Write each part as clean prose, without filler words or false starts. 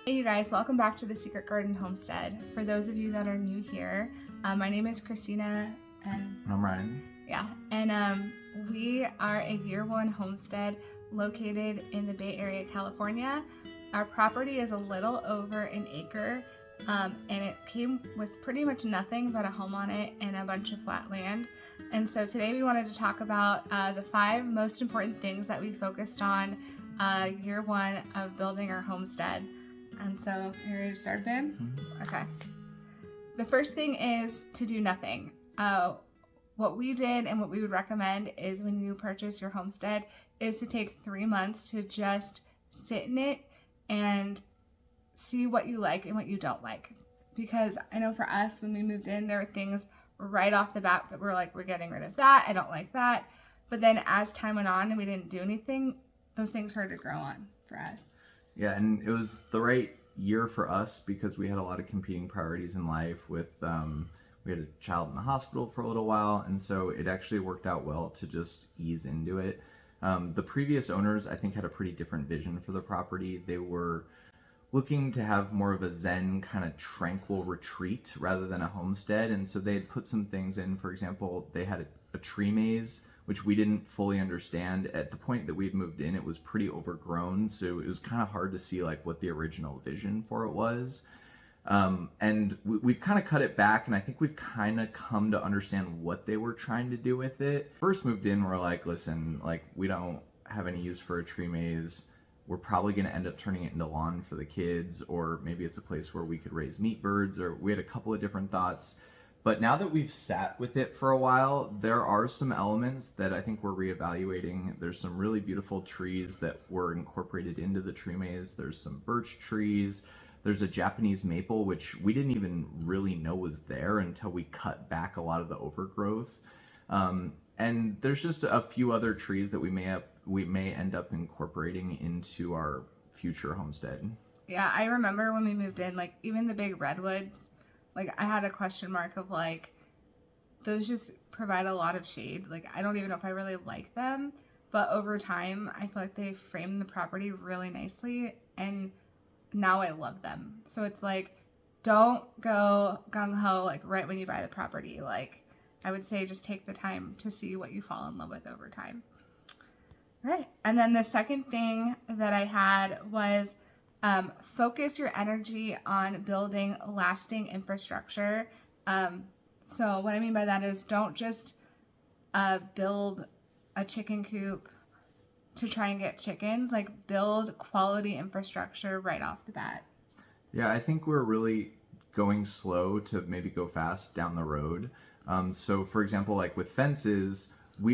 Hey you guys, welcome back to the Secret Garden Homestead. For those of you that are new here, my name is Christina and I'm Ryan. We are a year one homestead located in the Bay Area, California. Our property is a little over an acre and it came with pretty much nothing but a home on it and a bunch of flat land. And so today we wanted to talk about the 5 most important things that we focused on year one of building our homestead. And so, you ready to start, babe? Mm-hmm. Okay. The first thing is to do nothing. What we did and what we would recommend is when you purchase your homestead is to take 3 months to just sit in it and see what you like and what you don't like. Because I know for us, when we moved in, there were things right off the bat that we're like, we're getting rid of that. I don't like that. But then as time went on and we didn't do anything, those things started to grow on for us. Yeah, and it was the right year for us because we had a lot of competing priorities in life with, we had a child in the hospital for a little while, and so it actually worked out well to just ease into it. The previous owners, I think, had a pretty different vision for the property. They were looking to have more of a zen kind of tranquil retreat rather than a homestead, and so they had put some things in. For example, they had a tree maze, which we didn't fully understand. At the point that we had moved in, it was pretty overgrown, so it was kind of hard to see like what the original vision for it was. And we've kind of cut it back, and I think we've kind of come to understand what they were trying to do with it. First moved in, we're like, listen, like we don't have any use for a tree maze. We're probably going to end up turning it into lawn for the kids, or maybe it's a place where we could raise meat birds, or we had a couple of different thoughts. But now that we've sat with it for a while, there are some elements that I think we're reevaluating. There's some really beautiful trees that were incorporated into the tree maze. There's some birch trees. There's a Japanese maple, which we didn't even really know was there until we cut back a lot of the overgrowth. And there's just a few other trees that we may end up incorporating into our future homestead. Yeah, I remember when we moved in, like even the big redwoods, like I had a question mark of like, those just provide a lot of shade. Like I don't even know if I really like them, but over time I feel like they frame the property really nicely, and now I love them. So it's like, don't go gung-ho like right when you buy the property. Like I would say just take the time to see what you fall in love with over time. Right. And then the second thing that I had was focus your energy on building lasting infrastructure. So what I mean by that is don't just build a chicken coop to try and get chickens. Like build quality infrastructure right off the bat. Yeah, I think we're really going slow to maybe go fast down the road. So for example, like with fences,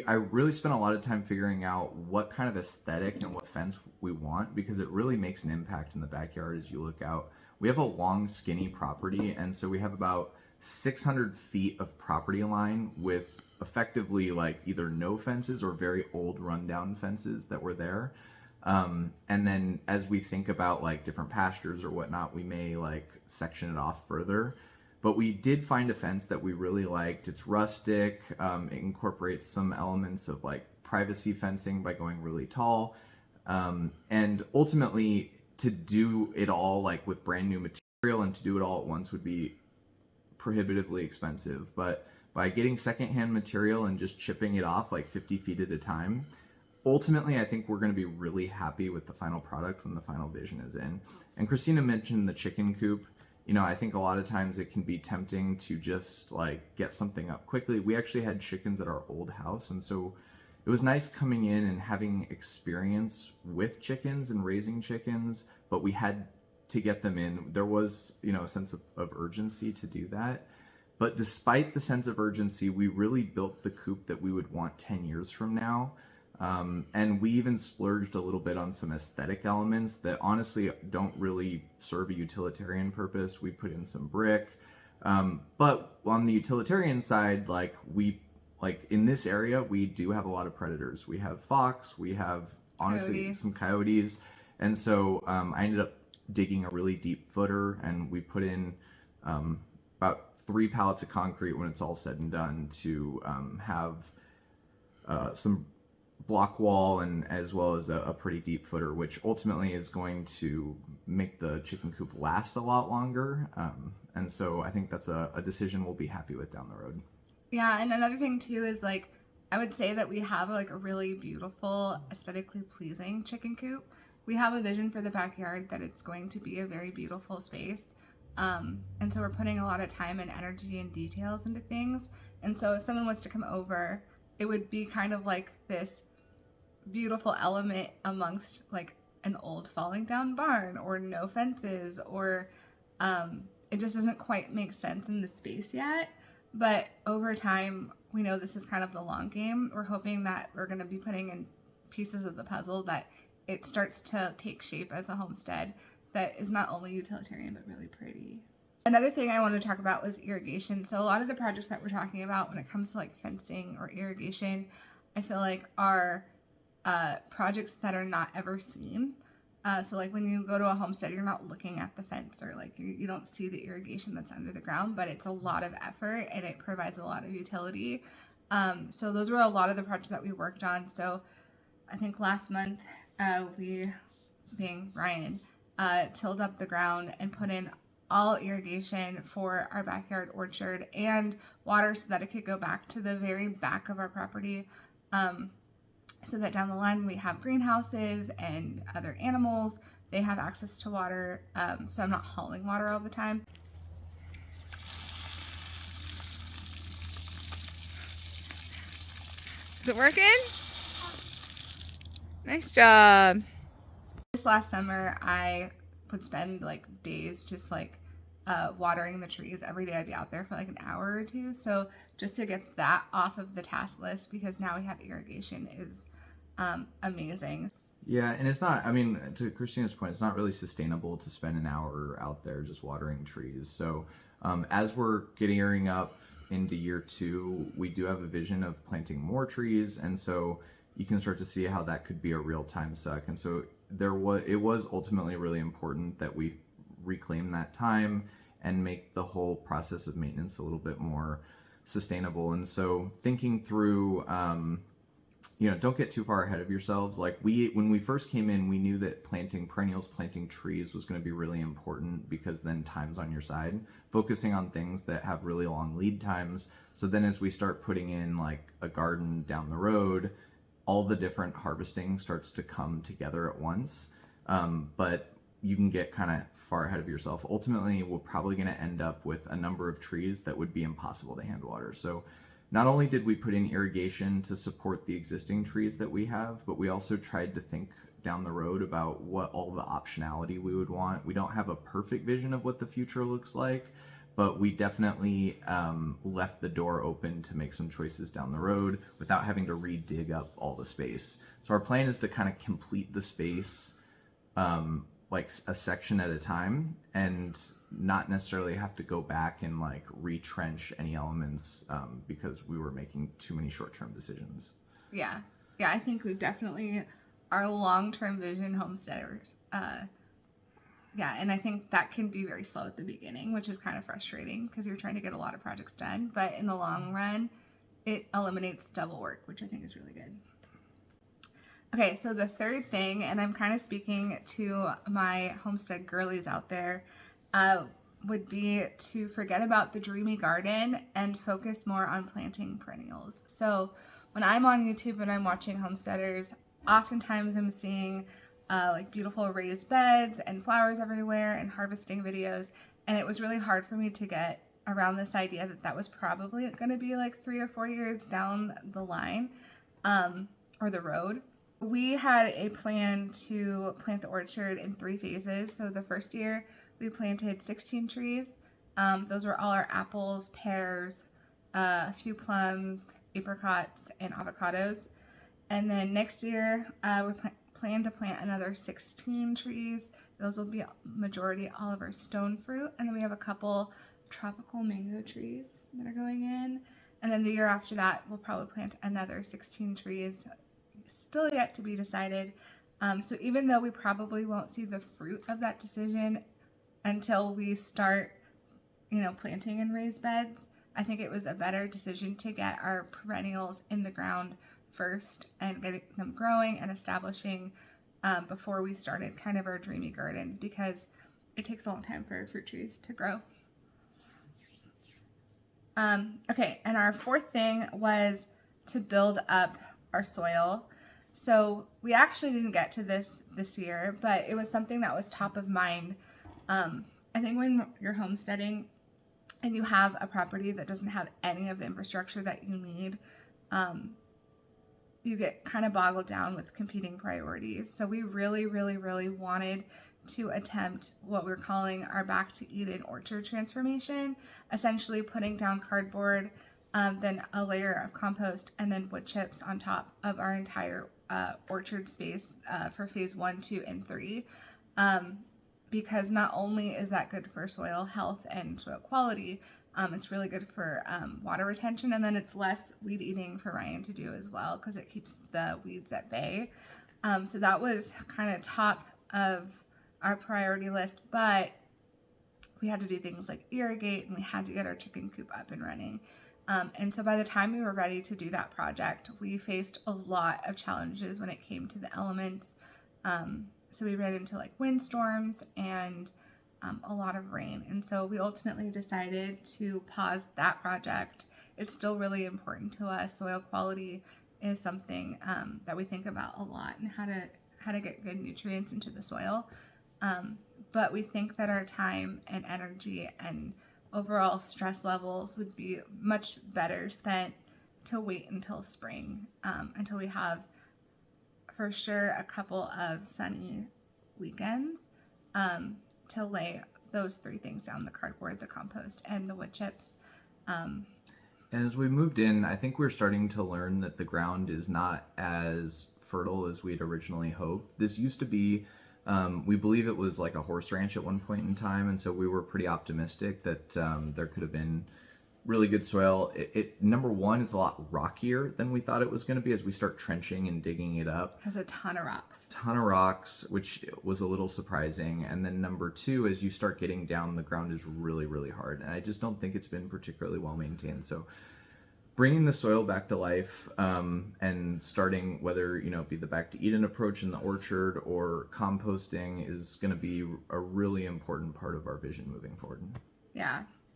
I really spent a lot of time figuring out what kind of aesthetic and what fence we want, because it really makes an impact in the backyard as you look out. We have a long, skinny property, and so we have about 600 feet of property line with effectively like either no fences or very old rundown fences that were there. And then as we think about like different pastures or whatnot, we may like section it off further. But we did find a fence that we really liked. It's rustic. It incorporates some elements of like privacy fencing by going really tall. And ultimately, to do it all like with brand new material and to do it all at once would be prohibitively expensive. But by getting secondhand material and just chipping it off like 50 feet at a time, ultimately, I think we're going to be really happy with the final product when the final vision is in. And Christina mentioned the chicken coop. You know, I think a lot of times it can be tempting to just like get something up quickly. We actually had chickens at our old house, and so it was nice coming in and having experience with chickens and raising chickens, but we had to get them in. There was, you know, a sense of urgency to do that. But despite the sense of urgency, we really built the coop that we would want 10 years from now. And we even splurged a little bit on some aesthetic elements that honestly don't really serve a utilitarian purpose. We put in some brick. But on the utilitarian side, like in this area, we do have a lot of predators. We have fox, we have honestly some coyotes. And so I ended up digging a really deep footer, and we put in about 3 pallets of concrete when it's all said and done to have some block wall and as well as a pretty deep footer, which ultimately is going to make the chicken coop last a lot longer. And so I think that's a decision we'll be happy with down the road. Yeah, and another thing too is like I would say that we have like a really beautiful, aesthetically pleasing chicken coop. We have a vision for the backyard that it's going to be a very beautiful space. And so we're putting a lot of time and energy and details into things. And so if someone was to come over, it would be kind of like this beautiful element amongst like an old falling down barn or no fences, or it just doesn't quite make sense in the space yet. But over time, we know this is kind of the long game. We're hoping that we're going to be putting in pieces of the puzzle that it starts to take shape as a homestead that is not only utilitarian but really pretty. Another thing I want to talk about was irrigation. So a lot of the projects that we're talking about when it comes to like fencing or irrigation, I feel like are projects that are not ever seen. So like when you go to a homestead, you're not looking at the fence or like you don't see the irrigation that's under the ground, but it's a lot of effort and it provides a lot of utility. So those were a lot of the projects that we worked on. So I think last month we, being Ryan, tilled up the ground and put in all irrigation for our backyard orchard and water so that it could go back to the very back of our property. So that down the line when we have greenhouses and other animals, they have access to water, so I'm not hauling water all the time. Is it working? Nice job. This last summer, I would spend like days just like watering the trees. Every day I'd be out there for like an hour or two. So just to get that off of the task list, because now we have irrigation, is amazing. Yeah, and it's not, I mean, to Christina's point, it's not really sustainable to spend an hour out there just watering trees. So as we're gearing up into year 2, we do have a vision of planting more trees. And so you can start to see how that could be a real-time suck. And so it was ultimately really important that we reclaim that time and make the whole process of maintenance a little bit more sustainable. And so thinking through, don't get too far ahead of yourselves. Like when we first came in, we knew that planting perennials, planting trees was going to be really important because then time's on your side, focusing on things that have really long lead times. So then as we start putting in like a garden down the road, all the different harvesting starts to come together at once. But you can get kind of far ahead of yourself. Ultimately, we're probably going to end up with a number of trees that would be impossible to hand water. So not only did we put in irrigation to support the existing trees that we have, but we also tried to think down the road about what all the optionality we would want. We don't have a perfect vision of what the future looks like, but we definitely left the door open to make some choices down the road without having to re-dig up all the space. So our plan is to kind of complete the space like a section at a time and not necessarily have to go back and like retrench any elements because we were making too many short-term decisions. Yeah, I think we definitely are long-term vision homesteaders. Yeah, and I think that can be very slow at the beginning, which is kind of frustrating because you're trying to get a lot of projects done. But in the long run, it eliminates double work, which I think is really good. Okay, so the third thing, and I'm kind of speaking to my homestead girlies out there, would be to forget about the dreamy garden and focus more on planting perennials. So when I'm on YouTube and I'm watching homesteaders, oftentimes I'm seeing like beautiful raised beds and flowers everywhere and harvesting videos. And it was really hard for me to get around this idea that that was probably going to be like 3 or 4 years down the line or the road. We had a plan to plant the orchard in 3 phases. So the first year we planted 16 trees. Those were all our apples, pears, a few plums, apricots, and avocados. And then next year we plan to plant another 16 trees. Those will be majority all of our stone fruit. And then we have a couple tropical mango trees that are going in. And then the year after that, we'll probably plant another 16 trees. Still yet to be decided. So even though we probably won't see the fruit of that decision until we start, planting in raised beds, I think it was a better decision to get our perennials in the ground first and getting them growing and establishing before we started kind of our dreamy gardens, because it takes a long time for fruit trees to grow. Okay, and our fourth thing was to build up our soil. So we actually didn't get to this year, but it was something that was top of mind. I think when you're homesteading and you have a property that doesn't have any of the infrastructure that you need, you get kind of boggled down with competing priorities. So we really, really, really wanted to attempt what we're calling our Back to Eden orchard transformation, essentially putting down cardboard, then a layer of compost, and then wood chips on top of our entire orchard space for phase 1, 2, and 3. Because not only is that good for soil health and soil quality, it's really good for water retention, and then it's less weed eating for Ryan to do as well, because it keeps the weeds at bay. So that was kind of top of our priority list, but we had to do things like irrigate, and we had to get our chicken coop up and running. And so by the time we were ready to do that project, we faced a lot of challenges when it came to the elements. So we ran into like windstorms and a lot of rain. And so we ultimately decided to pause that project. It's still really important to us. Soil quality is something that we think about a lot, and how to get good nutrients into the soil. But we think that our time and energy and overall stress levels would be much better spent to wait until spring, until we have for sure a couple of sunny weekends to lay those 3 things down: the cardboard, the compost, and the wood chips. And as we moved in, I think we're starting to learn that the ground is not as fertile as we'd originally hoped. This used to be, we believe it was like a horse ranch at one point in time, and so we were pretty optimistic that there could have been really good soil. Number one, it's a lot rockier than we thought it was going to be as we start trenching and digging it up. It has a ton of rocks, which was a little surprising. And then number two, as you start getting down, the ground is really, really hard. And I just don't think it's been particularly well maintained. So bringing the soil back to life, and starting, whether, it be the Back to Eden approach in the orchard or composting, is going to be a really important part of our vision moving forward.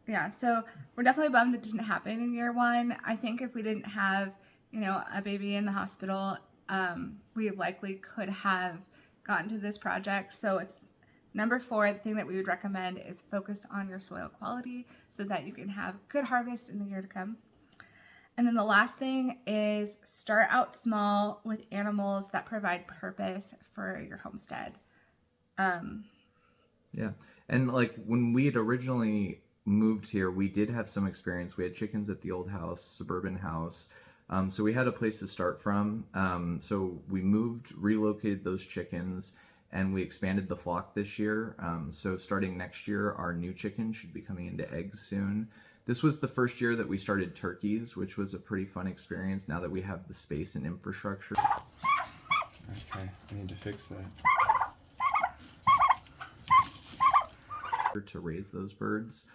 Yeah, so we're definitely bummed it didn't happen in year 1. I think if we didn't have, a baby in the hospital, we likely could have gotten to this project. So it's number 4, the thing that we would recommend is focus on your soil quality so that you can have good harvest in the year to come. And then the last thing is start out small with animals that provide purpose for your homestead. Yeah, and like when we had originally moved here, we did have some experience. We had chickens at the old house, suburban house. So we had a place to start from. So we relocated those chickens, and we expanded the flock this year. So starting next year, our new chickens should be coming into eggs soon. This was the first year that we started turkeys, which was a pretty fun experience now that we have the space and infrastructure. Okay, I need to fix that. To raise those birds.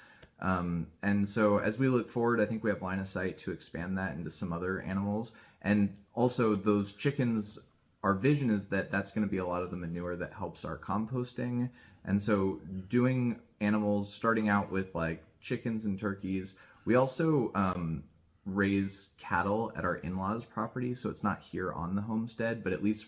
And so as we look forward, I think we have line of sight to expand that into some other animals. And also those chickens, our vision is that that's going to be a lot of the manure that helps our composting. And so doing animals, starting out with like chickens and turkeys. We also raise cattle at our in-laws' property. So it's not here on the homestead, but at least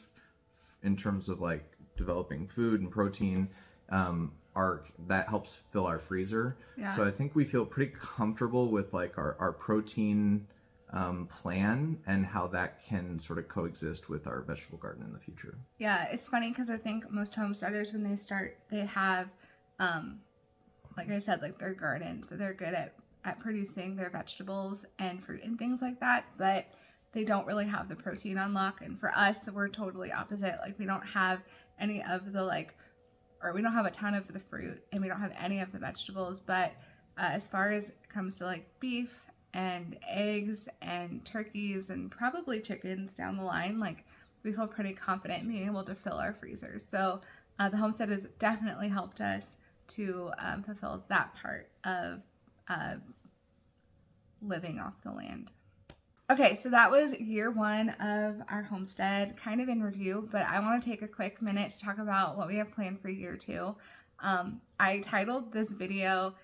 in terms of like developing food and protein, that helps fill our freezer. Yeah. So I think we feel pretty comfortable with like our protein plan and how that can sort of coexist with our vegetable garden in the future. Yeah, it's funny because I think most homesteaders, when they start, they have, like I said, like their garden, so they're good at producing their vegetables and fruit and things like that, but they don't really have the protein on lock. And for us, we're totally opposite. Like we don't have any of the we don't have a ton of the fruit, and we don't have any of the vegetables, but as far as it comes to like beef and eggs and turkeys and probably chickens down the line, like we feel pretty confident in being able to fill our freezers. So the homestead has definitely helped us to fulfill that part of living off the land. Okay, so that was year 1 of our homestead, kind of in review, but I want to take a quick minute to talk about what we have planned for year 2. I titled this video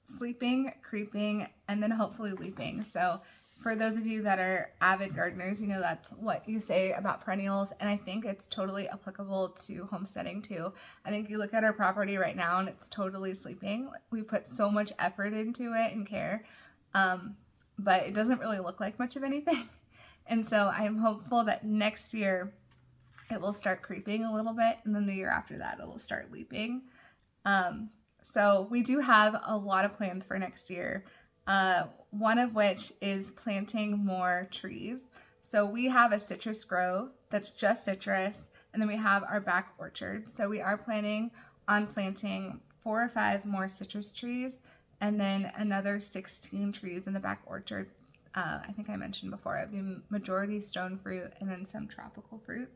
Sleeping, Creeping, and then hopefully Leaping. So for those of you that are avid gardeners, you know that's what you say about perennials, and I think it's totally applicable to homesteading too. I think you look at our property right now and it's totally sleeping. We put so much effort into it and care, but it doesn't really look like much of anything. And so I'm hopeful that next year it will start creeping a little bit, and then the year after that it will start leaping. So we do have a lot of plans for next year. One of which is planting more trees. So we have a citrus grove that's just citrus, and then we have our back orchard. So we are planning on planting 4 or 5 more citrus trees, and then another 16 trees in the back orchard. I think I mentioned before, it would be majority stone fruit and then some tropical fruit.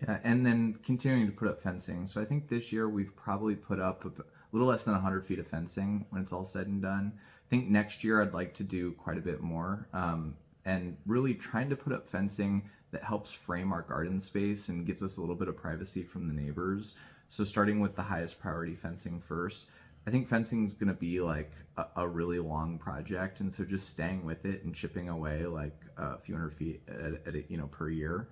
Yeah, and then continuing to put up fencing. So I think this year we've probably put up a little less than 100 feet of fencing when it's all said and done. I think next year I'd like to do quite a bit more, and really trying to put up fencing that helps frame our garden space and gives us a little bit of privacy from the neighbors. So starting with the highest priority fencing first. I think fencing is going to be like a really long project, and so just staying with it and chipping away like a few hundred feet at it, per year.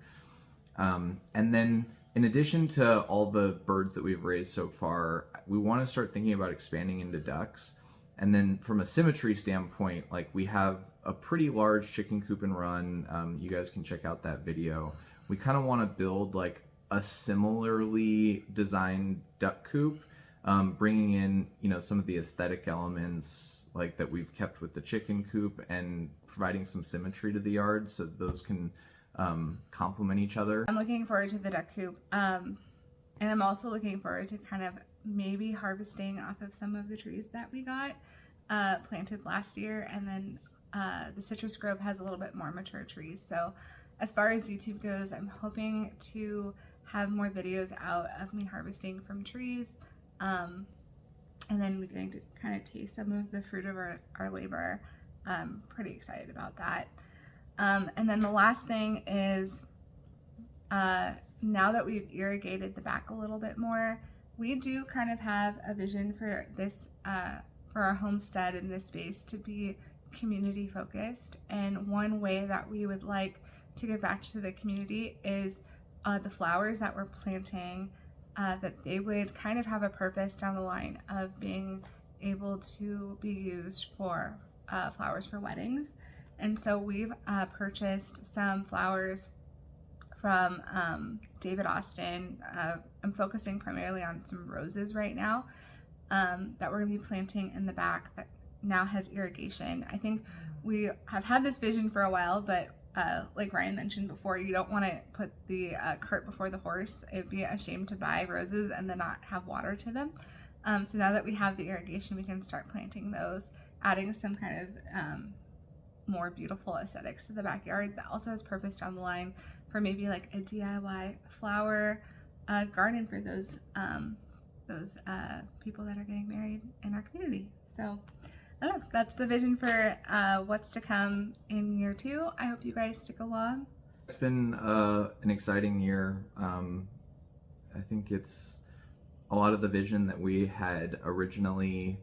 And then in addition to all the birds that we've raised so far, we want to start thinking about expanding into ducks. And then from a symmetry standpoint, like we have a pretty large chicken coop and run. You guys can check out that video. We kind of want to build like a similarly designed duck coop, bringing in, some of the aesthetic elements like that we've kept with the chicken coop and providing some symmetry to the yard so those can complement each other. I'm looking forward to the duck coop. And I'm also looking forward to kind of maybe harvesting off of some of the trees that we got planted last year. And then the citrus grove has a little bit more mature trees. So as far as YouTube goes, I'm hoping to have more videos out of me harvesting from trees. And then we're going to kind of taste some of the fruit of our labor. I'm pretty excited about that. And then the last thing is, now that we've irrigated the back a little bit more, we do kind of have a vision for this, for our homestead in this space to be community focused. And one way that we would like to give back to the community is the flowers that we're planting, that they would kind of have a purpose down the line of being able to be used for flowers for weddings. And so we've purchased some flowers from David Austin. I'm focusing primarily on some roses right now that we're going to be planting in the back that now has irrigation. I think we have had this vision for a while, but like Ryan mentioned before, you don't want to put the cart before the horse. It would be a shame to buy roses and then not have water to them. So now that we have the irrigation, we can start planting those, adding some kind of more beautiful aesthetics to the backyard that also has purpose down the line for maybe like a DIY flower garden for those people that are getting married in our community. So I don't know, that's the vision for what's to come in year 2. I hope you guys stick along. It's been an exciting year. I think it's a lot of the vision that we had originally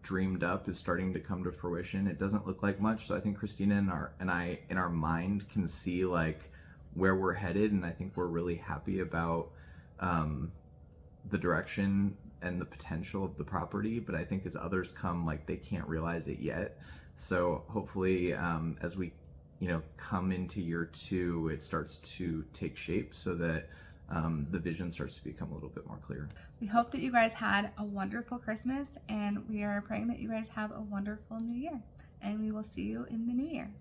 dreamed up is starting to come to fruition. It doesn't look like much, so I think Christina and I in our mind can see like where we're headed, and I think we're really happy about the direction and the potential of the property. But I think as others come, like they can't realize it yet. So hopefully as we come into year 2, it starts to take shape so that the vision starts to become a little bit more clear. We hope that you guys had a wonderful Christmas, and we are praying that you guys have a wonderful New Year, and we will see you in the New Year.